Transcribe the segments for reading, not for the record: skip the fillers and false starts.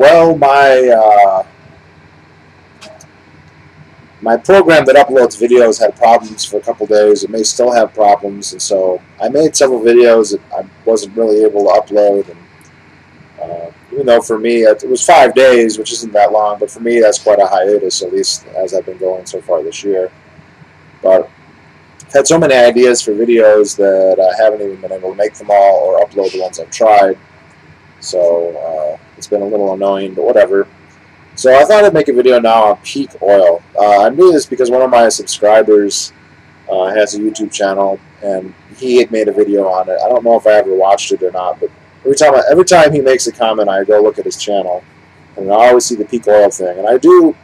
Well, my program that uploads videos had problems for a couple days. It may still have problems, and so I made several videos that I wasn't really able to upload. And even though for me it was 5 days, which isn't that long, but for me that's quite a hiatus, at least as I've been going so far this year. But I've had so many ideas for videos that I haven't even been able to make them all or upload the ones I've tried. So it's been a little annoying, but whatever. So I thought I'd make a video now on peak oil. I knew this because one of my subscribers has a YouTube channel, and he had made a video on it. I don't know if I ever watched it or not, but every time he makes a comment, I go look at his channel, and I always see the peak oil thing. And I do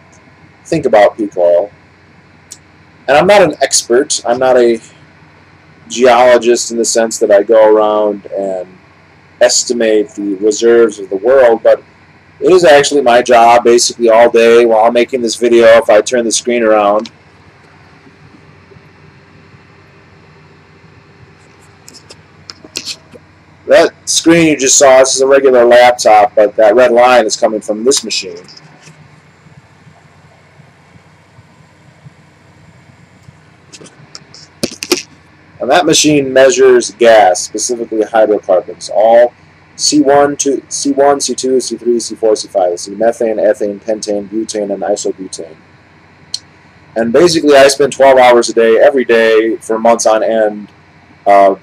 think about peak oil. And I'm not an expert. I'm not a geologist in the sense that I go around and estimate the reserves of the world, but it is actually my job basically all day while I'm making this video. If I turn the screen around, that screen you just saw, this is a regular laptop, but that red line is coming from this machine. And that machine measures gas, specifically hydrocarbons, all C1, C2, C3, C4, C5. So methane, ethane, pentane, butane, and isobutane. And basically I spend 12 hours a day, every day, for months on end,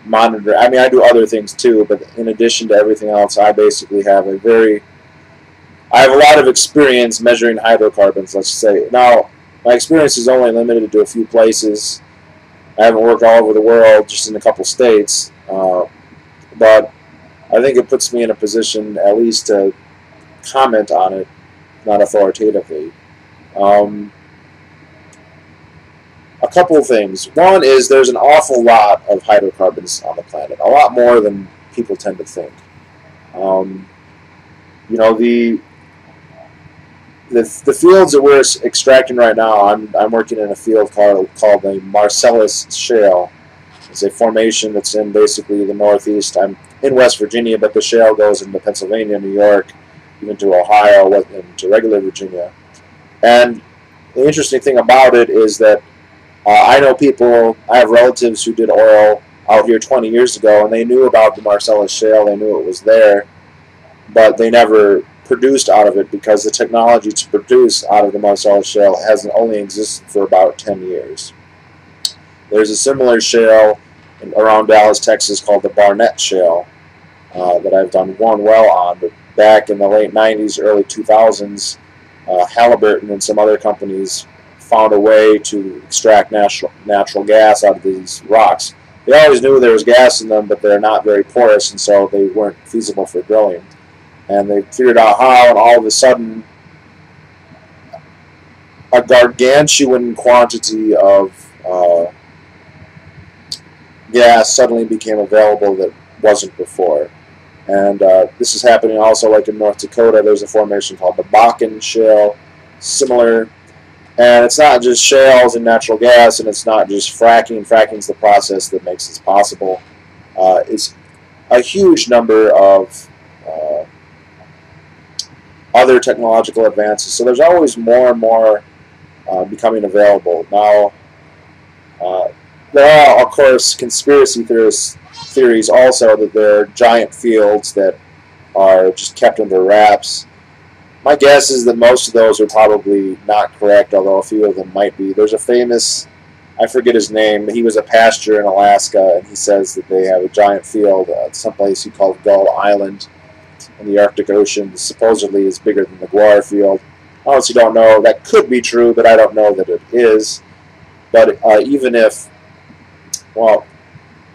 monitoring. I mean, I do other things too, but in addition to everything else, I basically have I have a lot of experience measuring hydrocarbons, let's say. Now, my experience is only limited to a few places. I haven't worked all over the world, just in a couple states, but I think it puts me in a position at least to comment on it, not authoritatively. A couple of things. One is there's an awful lot of hydrocarbons on the planet, a lot more than people tend to think. You know, the fields that we're extracting right now, I'm working in a field called the Marcellus Shale. It's a formation that's in basically the northeast. I'm in West Virginia, but the shale goes into Pennsylvania, New York, even to Ohio, and to regular Virginia. And the interesting thing about it is that I know people, I have relatives who did oil out here 20 years ago, and they knew about the Marcellus Shale, they knew it was there, but they never produced out of it because the technology to produce out of the Marcellus Shale has only existed for about 10 years. There's a similar shale around Dallas, Texas called the Barnett Shale that I've done one well on, but back in the late 90s, early 2000s, Halliburton and some other companies found a way to extract natural gas out of these rocks. They always knew there was gas in them, but they're not very porous, and so they weren't feasible for drilling. And they figured out how, and all of a sudden, a gargantuan quantity of gas suddenly became available that wasn't before. And this is happening also like in North Dakota. There's a formation called the Bakken Shale, similar. And it's not just shales and natural gas, and it's not just fracking. Fracking is the process that makes this possible. It's a huge number of other technological advances. So there's always more and more becoming available. Now, there are, of course, conspiracy theories also that there are giant fields that are just kept under wraps. My guess is that most of those are probably not correct, although a few of them might be. There's a famous, I forget his name, he was a pastor in Alaska, and he says that they have a giant field at someplace he called Gull Island in the Arctic Ocean that supposedly is bigger than the Guar field. I honestly don't know. That could be true, but I don't know that it is. But even if, well,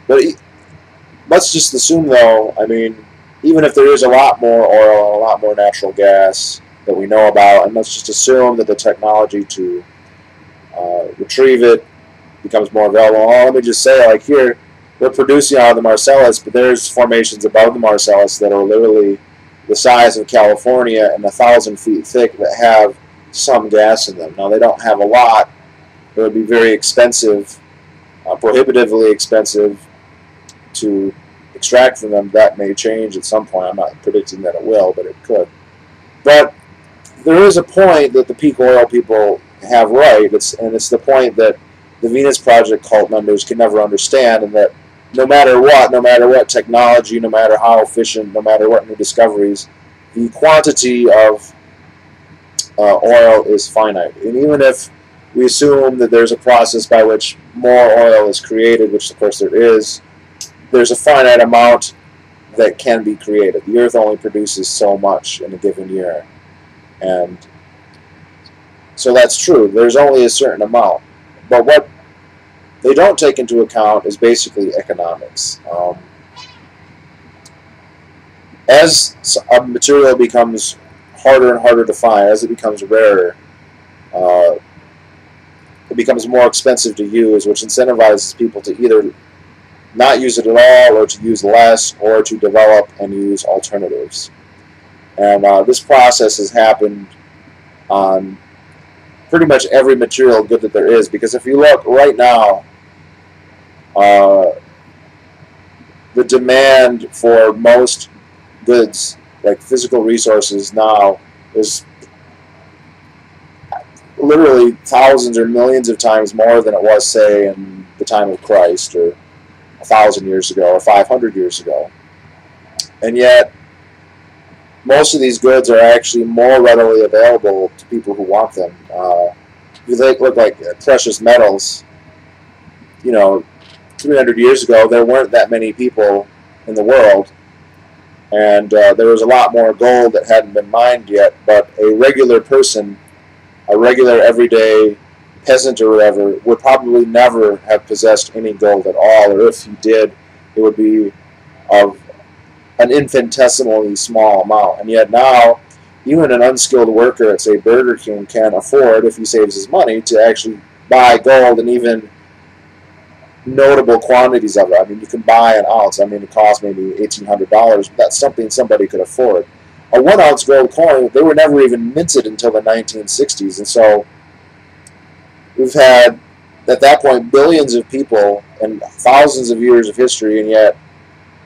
but let's just assume, though, I mean, even if there is a lot more oil and a lot more natural gas that we know about, and let's just assume that the technology to retrieve it becomes more available. Oh, let me just say, like here, we're producing out of the Marcellus, but there's formations above the Marcellus that are literally the size of California and 1,000 feet thick that have some gas in them. Now, they don't have a lot. It would be very expensive, prohibitively expensive to extract from them. That may change at some point. I'm not predicting that it will, but it could. But there is a point that the peak oil people have right, and it's the point that the Venus Project cult members can never understand, and that no matter what technology, no matter how efficient, no matter what new discoveries, the quantity of oil is finite. And even if we assume that there's a process by which more oil is created, which of course there is, there's a finite amount that can be created. The Earth only produces so much in a given year. And so that's true. There's only a certain amount. But what they don't take into account is basically economics. As a material becomes harder and harder to find, as it becomes rarer, it becomes more expensive to use, which incentivizes people to either not use it at all, or to use less, or to develop and use alternatives. And this process has happened on pretty much every material good that there is, because if you look right now, the demand for most goods, like physical resources now, is literally thousands or millions of times more than it was, say, in the time of Christ, or 1,000 years ago, or 500 years ago. And yet, most of these goods are actually more readily available to people who want them. If you look like precious metals, 300 years ago, there weren't that many people in the world, and there was a lot more gold that hadn't been mined yet, but a regular person, a regular everyday peasant or whatever, would probably never have possessed any gold at all, or if he did, it would be of an infinitesimally small amount. And yet now, even an unskilled worker at, say, Burger King can afford, if he saves his money, to actually buy gold, and even notable quantities of it. I mean, you can buy an ounce. I mean, it costs maybe $1,800, but that's something somebody could afford. A 1 ounce gold coin, they were never even minted until the 1960s, and so we've had, at that point, billions of people and thousands of years of history, and yet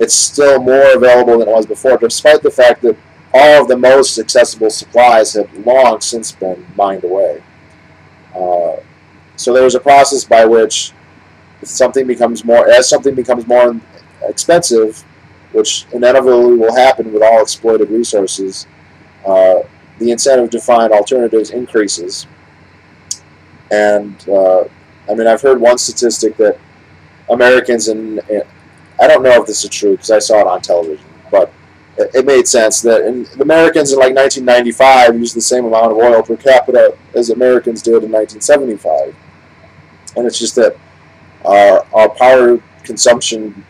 it's still more available than it was before, despite the fact that all of the most accessible supplies have long since been mined away. So there's a process by which as something becomes more expensive, which inevitably will happen with all exploited resources, the incentive to find alternatives increases. And I mean, I've heard one statistic that Americans, and I don't know if this is true because I saw it on television, but it made sense that the Americans in like 1995 used the same amount of oil per capita as Americans did in 1975. And it's just that our power consumption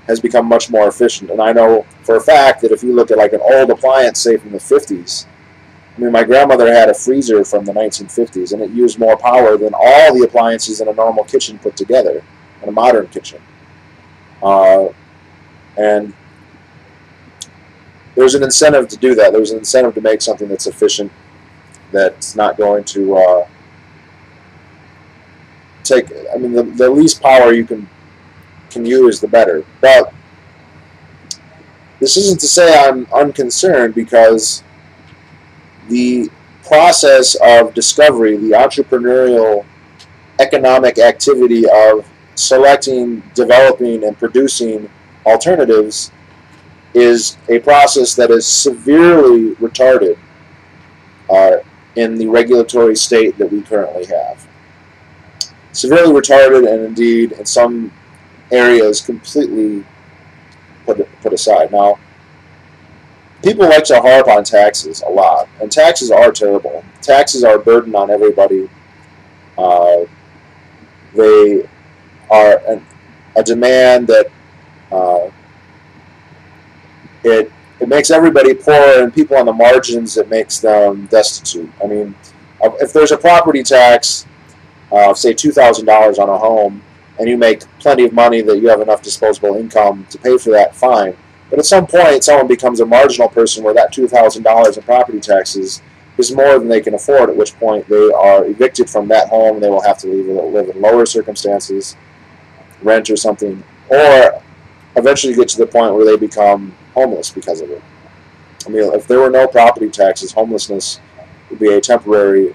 has become much more efficient. And I know for a fact that if you look at like an old appliance, say from the 50s, I mean, my grandmother had a freezer from the 1950s, and it used more power than all the appliances in a normal kitchen put together, in a modern kitchen. And there's an incentive to do that. There's an incentive to make something that's efficient, that's not going to take, I mean, the least power you can use, the better. But this isn't to say I'm unconcerned, because the process of discovery, the entrepreneurial economic activity of selecting, developing, and producing alternatives is a process that is severely retarded in the regulatory state that we currently have. Severely retarded, and indeed in some areas completely put aside. Now, people like to harp on taxes a lot, and taxes are terrible. Taxes are a burden on everybody. They are a demand that it makes everybody poor, and people on the margins, it makes them destitute. I mean, if there's a property tax, say $2,000 on a home, and you make plenty of money that you have enough disposable income to pay for that, fine. But at some point, someone becomes a marginal person where that $2,000 in property taxes is more than they can afford, at which point they are evicted from that home, and they will have to live in lower circumstances, rent or something, or eventually get to the point where they become homeless because of it. I mean, if there were no property taxes, homelessness would be a temporary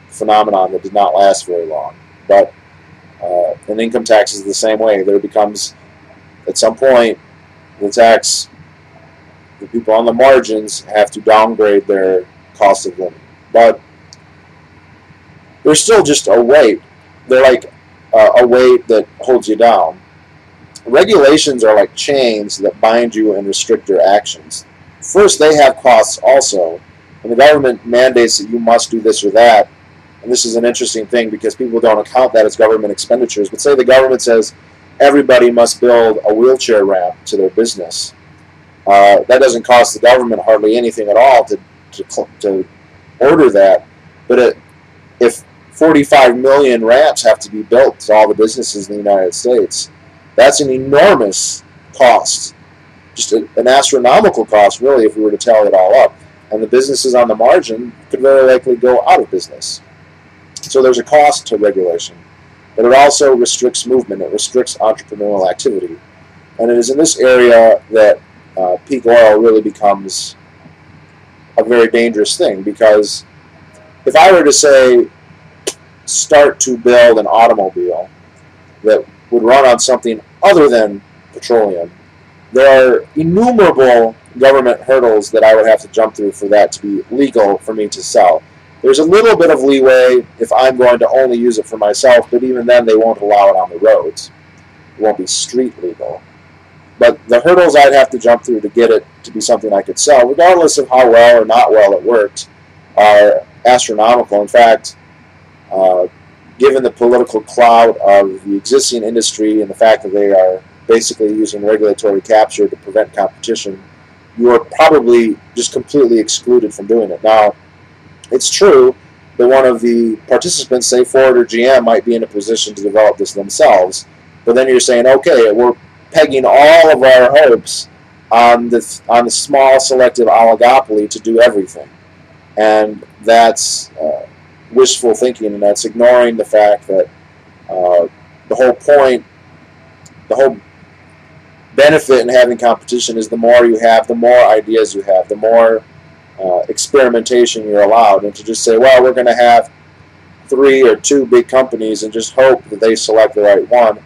phenomenon that did not last very long. But and income tax is the same way. There becomes, at some point, the people on the margins have to downgrade their cost of living. But they're still just a weight. They're like a weight that holds you down. Regulations are like chains that bind you and restrict your actions. First, they have costs also, and the government mandates that you must do this or that. And this is an interesting thing because people don't account that as government expenditures. But say the government says everybody must build a wheelchair ramp to their business. That doesn't cost the government hardly anything at all to order that. But if 45 million ramps have to be built to all the businesses in the United States, that's an enormous cost. Just an astronomical cost, really, if we were to tally it all up. And the businesses on the margin could very likely go out of business. So there's a cost to regulation. But it also restricts movement. It restricts entrepreneurial activity. And it is in this area that peak oil really becomes a very dangerous thing, because if I were to say start to build an automobile that would run on something other than petroleum, there are innumerable government hurdles that I would have to jump through for that to be legal for me to sell. There's a little bit of leeway if I'm going to only use it for myself, but even then they won't allow it on the roads. It won't be street legal. But the hurdles I'd have to jump through to get it to be something I could sell, regardless of how well or not well it worked, are astronomical. In fact, given the political clout of the existing industry and the fact that they are basically using regulatory capture to prevent competition, you are probably just completely excluded from doing it. Now, it's true that one of the participants, say Ford or GM, might be in a position to develop this themselves, but then you're saying, okay, we're pegging all of our hopes on the small selective oligopoly to do everything. And that's wishful thinking, and that's ignoring the fact that the whole point, the whole benefit in having competition is the more you have, the more ideas you have, the more experimentation you're allowed. And to just say, well, we're going to have 3 or 2 big companies and just hope that they select the right one.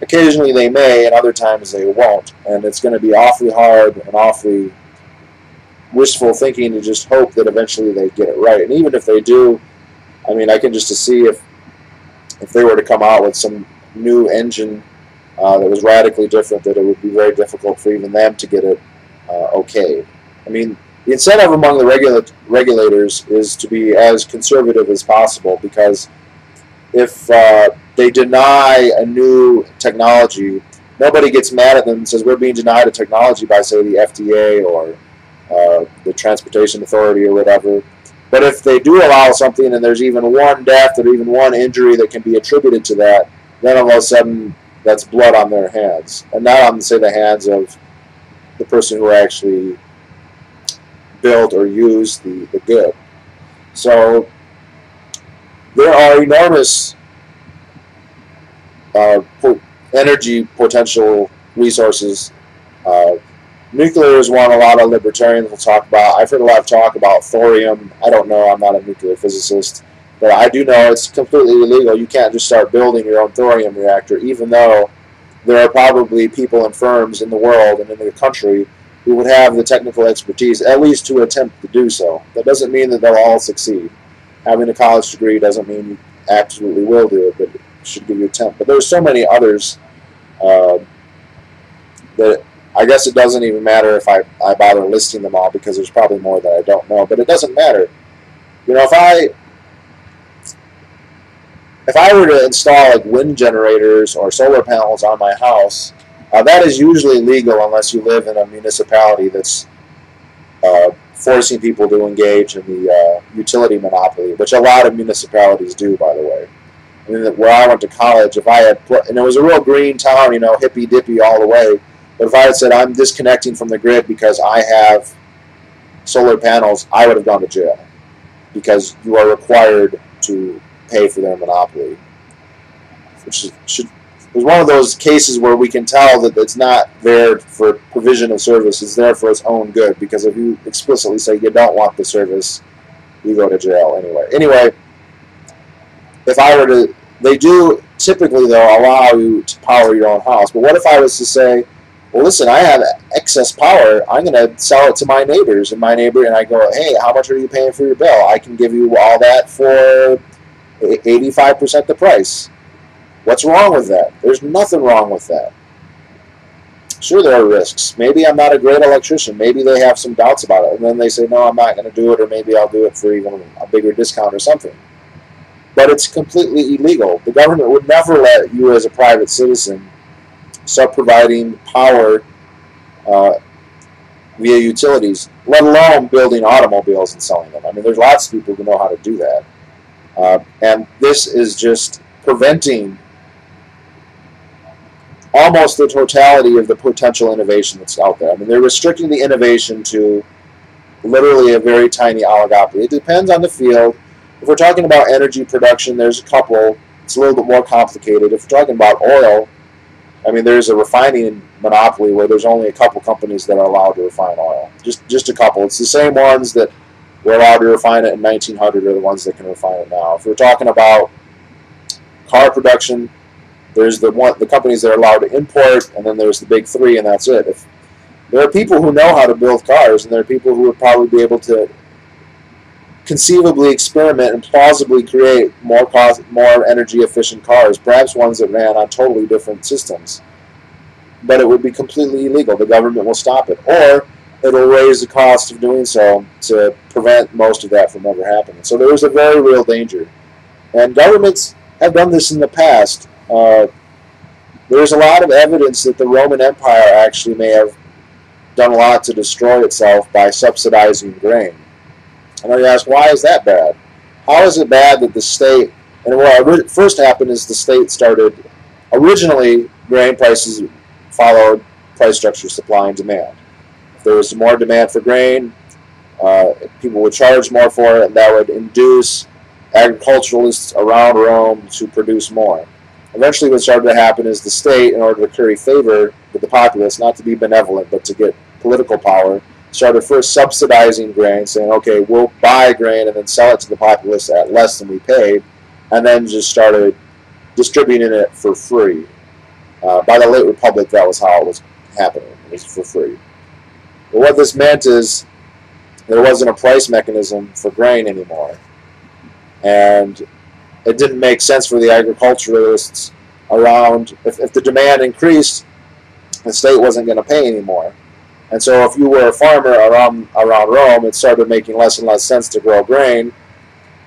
Occasionally they may, and other times they won't. And it's going to be awfully hard and awfully wishful thinking to just hope that eventually they get it right. And even if they do, I mean, I can just see if they were to come out with some new engine that was radically different, that it would be very difficult for even them to get it okay. I mean, the incentive among the regulators is to be as conservative as possible, because if they deny a new technology, nobody gets mad at them and says we're being denied a technology by, say, the FDA or the Transportation Authority or whatever. But if they do allow something and there's even one death or even one injury that can be attributed to that, then all of a sudden that's blood on their hands, and not on, say, the hands of the person who actually built or used the good. So there are enormous energy potential resources. Nuclear is one a lot of libertarians will talk about. I've heard a lot of talk about thorium. I don't know. I'm not a nuclear physicist. But I do know it's completely illegal. You can't just start building your own thorium reactor, even though there are probably people and firms in the world and in the country who would have the technical expertise, at least to attempt to do so. That doesn't mean that they'll all succeed. Having a college degree doesn't mean you absolutely will do it, but it should give you a attempt. But there's so many others that I guess it doesn't even matter if I bother listing them all, because there's probably more that I don't know. But it doesn't matter. You know, if I were to install like wind generators or solar panels on my house, that is usually legal unless you live in a municipality that's forcing people to engage in the utility monopoly, which a lot of municipalities do, by the way. I mean, where I went to college, if I had put, and it was a real green town, you know, hippy dippy all the way, but if I had said I'm disconnecting from the grid because I have solar panels, I would have gone to jail, because you are required to pay for their monopoly, which should It's one of those cases where we can tell that it's not there for provision of service. It's there for its own good, because if you explicitly say you don't want the service, you go to jail anyway. Anyway, if I were to, they do typically, though, allow you to power your own house. But what if I was to say, well, listen, I have excess power. I'm going to sell it to my neighbors, and I go, hey, how much are you paying for your bill? I can give you all that for 85% the price. What's wrong with that? There's nothing wrong with that. Sure, there are risks. Maybe I'm not a great electrician. Maybe they have some doubts about it, and then they say, no, I'm not going to do it, or maybe I'll do it for even a bigger discount or something. But it's completely illegal. The government would never let you as a private citizen start providing power via utilities, let alone building automobiles and selling them. I mean, there's lots of people who know how to do that. And this is just preventing almost the totality of the potential innovation that's out there. I mean, they're restricting the innovation to literally a very tiny oligopoly. It depends on the field. If we're talking about energy production, there's a couple. It's a little bit more complicated. If we're talking about oil, I mean, there's a refining monopoly where there's only a couple companies that are allowed to refine oil. Just a couple. It's the same ones that were allowed to refine it in 1900 are the ones that can refine it now. If we're talking about car production, there's the companies that are allowed to import, and then there's the big three, and that's it. If there are people who know how to build cars, and there are people who would probably be able to conceivably experiment and plausibly create more energy efficient cars, perhaps ones that ran on totally different systems. But it would be completely illegal. The government will stop it, or it'll raise the cost of doing so to prevent most of that from ever happening. So there is a very real danger, and governments have done this in the past. There's a lot of evidence that the Roman Empire actually may have done a lot to destroy itself by subsidizing grain. And you ask, why is that bad? How is it bad that the state, and what first happened is the state started, originally grain prices followed price structure, supply and demand. If there was more demand for grain, people would charge more for it, and that would induce agriculturalists around Rome to produce more. Eventually what started to happen is the state, in order to curry favor with the populace, not to be benevolent, but to get political power, started first subsidizing grain, saying, okay, we'll buy grain and then sell it to the populace at less than we paid, and then just started distributing it for free. By the late Republic, that was how it was happening. It was for free. But what this meant is there wasn't a price mechanism for grain anymore. And it didn't make sense for the agriculturalists around. If the demand increased, the state wasn't going to pay anymore. And so if you were a farmer around Rome, it started making less and less sense to grow grain,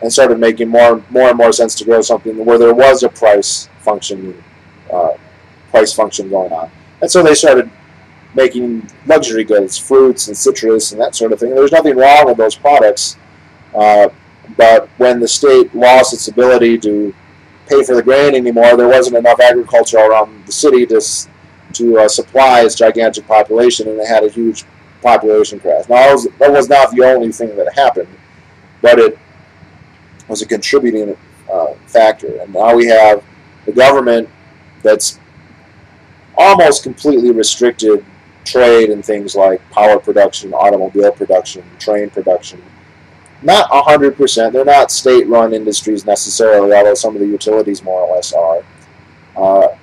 and started making more and more sense to grow something where there was a price function going on. And so they started making luxury goods, fruits and citrus and that sort of thing. There's nothing wrong with those products, but when the state lost its ability to pay for the grain anymore, there wasn't enough agriculture around the city to supply its gigantic population, and it had a huge population crash. Now, that was not the only thing that happened, but it was a contributing factor. And now we have the government that's almost completely restricted trade in things like power production, automobile production, train production. Not 100%. They're not state-run industries necessarily, although some of the utilities more or less are.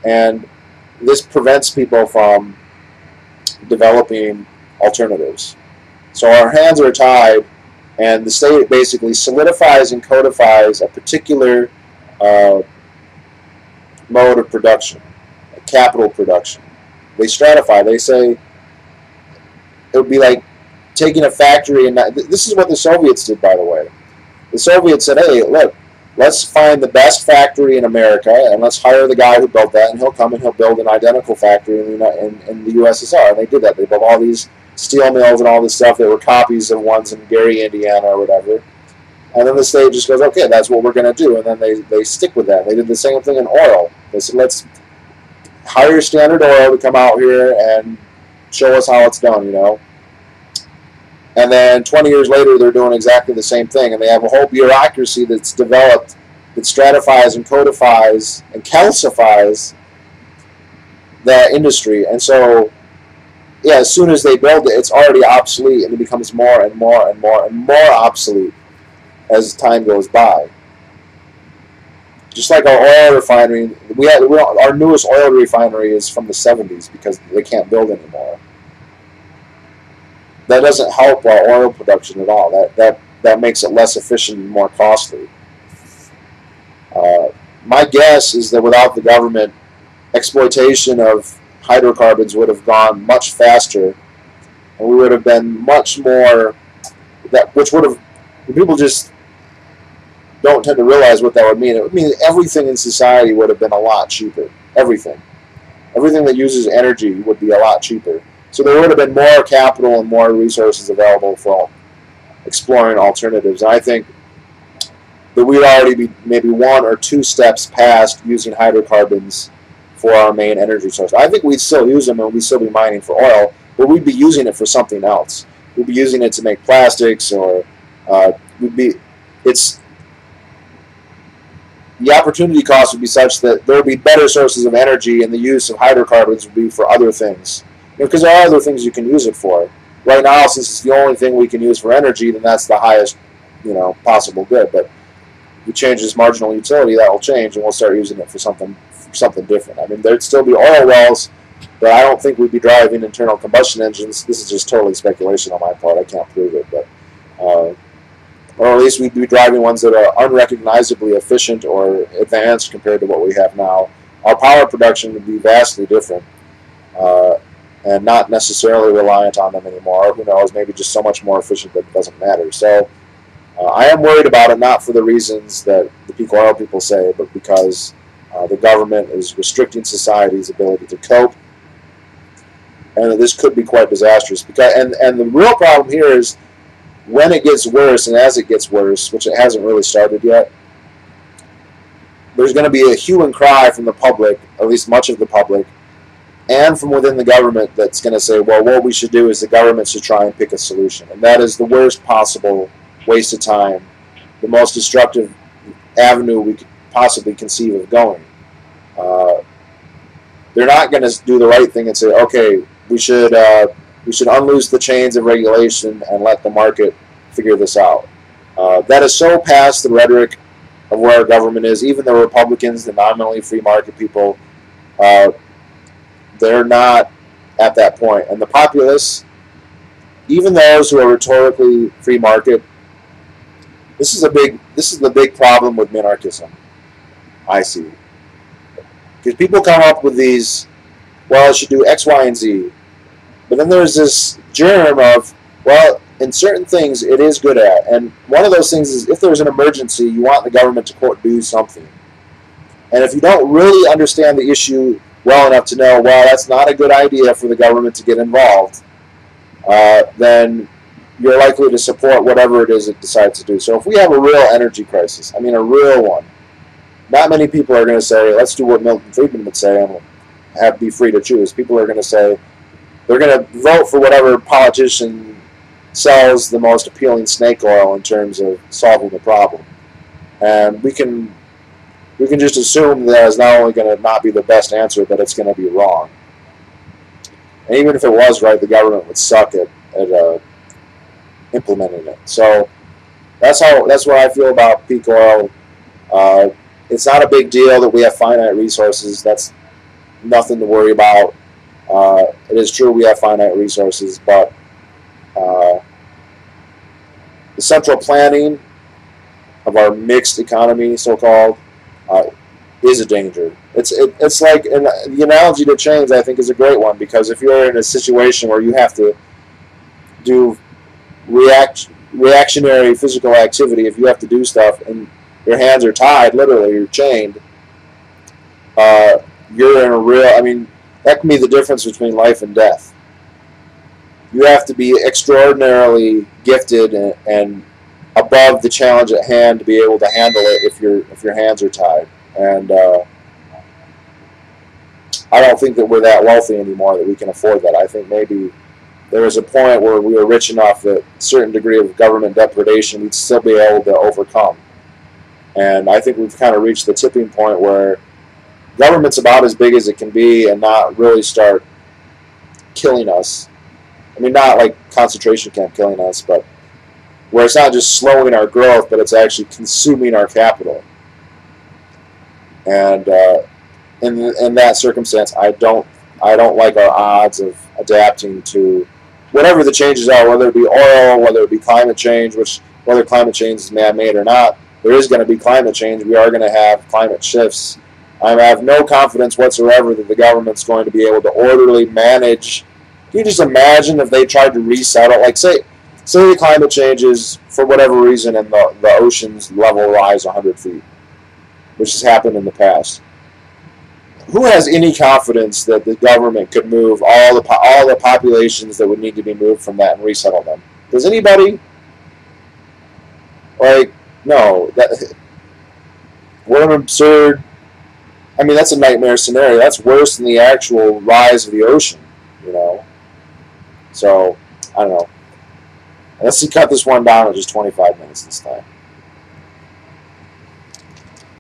And this prevents people from developing alternatives. So our hands are tied, and the state basically solidifies and codifies a particular mode of production, capital production. They stratify. They say it would be like taking a factory, and this is what the Soviets did, by the way. The Soviets said, hey, look, let's find the best factory in America, and let's hire the guy who built that, and he'll come and he'll build an identical factory in the USSR. And they did that. They built all these steel mills and all this stuff that were copies of ones in Gary, Indiana, or whatever. And then the state just goes, okay, that's what we're going to do. And then they stick with that. They did the same thing in oil. They said, let's hire Standard Oil to come out here and show us how it's done, you know. And then 20 years later, they're doing exactly the same thing. And they have a whole bureaucracy that's developed that stratifies and codifies and calcifies that industry. And so, yeah, as soon as they build it, it's already obsolete, and it becomes more and more and more and more obsolete as time goes by. Just like our oil refinery, our newest oil refinery is from the 70s because they can't build anymore. That doesn't help our oil production at all. That makes it less efficient and more costly. My guess is that without the government, exploitation of hydrocarbons would have gone much faster, and we would have been much more, which would have, people just don't tend to realize what that would mean. It would mean everything in society would have been a lot cheaper. Everything that uses energy would be a lot cheaper. So there would have been more capital and more resources available for exploring alternatives. And I think that we'd already be maybe 1 or 2 steps past using hydrocarbons for our main energy source. I think we'd still use them, and we'd still be mining for oil, but we'd be using it for something else. We'd be using it to make plastics, or the opportunity cost would be such that there would be better sources of energy, and the use of hydrocarbons would be for other things. Because there are other things you can use it for. Right now, since it's the only thing we can use for energy, then that's the highest, possible good. But if we change this marginal utility, that will change, and we'll start using it for something different. I mean, there'd still be oil wells, but I don't think we'd be driving internal combustion engines. This is just totally speculation on my part. I can't prove it, but or at least we'd be driving ones that are unrecognizably efficient or advanced compared to what we have now. Our power production would be vastly different, and not necessarily reliant on them anymore. Who knows, maybe just so much more efficient that it doesn't matter. So I am worried about it, not for the reasons that the peak oil people say, but because the government is restricting society's ability to cope, and this could be quite disastrous. And the real problem here is when it gets worse, and as it gets worse, which it hasn't really started yet, there's going to be a hue and cry from the public, at least much of the public, and from within the government that's going to say, well, what we should do is the government should try and pick a solution. And that is the worst possible waste of time, the most destructive avenue we could possibly conceive of going. They're not going to do the right thing and say, okay, we should unloose the chains of regulation and let the market figure this out. That is so past the rhetoric of where our government is. Even the Republicans, the nominally free market people, they're not at that point. And the populists, even those who are rhetorically free market, this is the big problem with minarchism, I see. Because people come up with these, well, it should do X, Y, and Z. But then there's this germ of, well, in certain things it is good at. And one of those things is if there's an emergency, you want the government to, quote, do something. And if you don't really understand the issue well enough to know, well, that's not a good idea for the government to get involved, then you're likely to support whatever it is it decides to do. So if we have a real energy crisis, I mean a real one, not many people are going to say, let's do what Milton Friedman would say and be free to choose. People are going to say, they're going to vote for whatever politician sells the most appealing snake oil in terms of solving the problem. And we can just assume that it's not only going to not be the best answer, but it's going to be wrong. And even if it was right, the government would suck at implementing it. So that's what I feel about peak oil. It's not a big deal that we have finite resources. That's nothing to worry about. It is true we have finite resources, but the central planning of our mixed economy, so-called, is a danger. It's like, and the analogy to chains, I think, is a great one, because if you're in a situation where you have to do reactionary physical activity, if you have to do stuff and your hands are tied, literally, you're chained, you're in a real, I mean, that can be the difference between life and death. You have to be extraordinarily gifted and above the challenge at hand to be able to handle it if your hands are tied. And I don't think that we're that wealthy anymore that we can afford that. I think maybe there was a point where we were rich enough that a certain degree of government depredation we'd still be able to overcome. And I think we've kind of reached the tipping point where government's about as big as it can be and not really start killing us. I mean, not like concentration camp killing us, but where it's not just slowing our growth, but it's actually consuming our capital. And in that circumstance, I don't like our odds of adapting to whatever the changes are, whether it be oil, whether it be climate change, which whether climate change is man-made or not, there is going to be climate change. We are going to have climate shifts. I have no confidence whatsoever that the government's going to be able to orderly manage. Can you just imagine if they tried to resettle, like say the climate changes for whatever reason and the ocean's level rise 100 feet, which has happened in the past. Who has any confidence that the government could move all the populations that would need to be moved from that and resettle them? Does anybody? Like, no. What an absurd. I mean, that's a nightmare scenario. That's worse than the actual rise of the ocean, you know. So, I don't know. Let's cut this one down to just 25 minutes this time.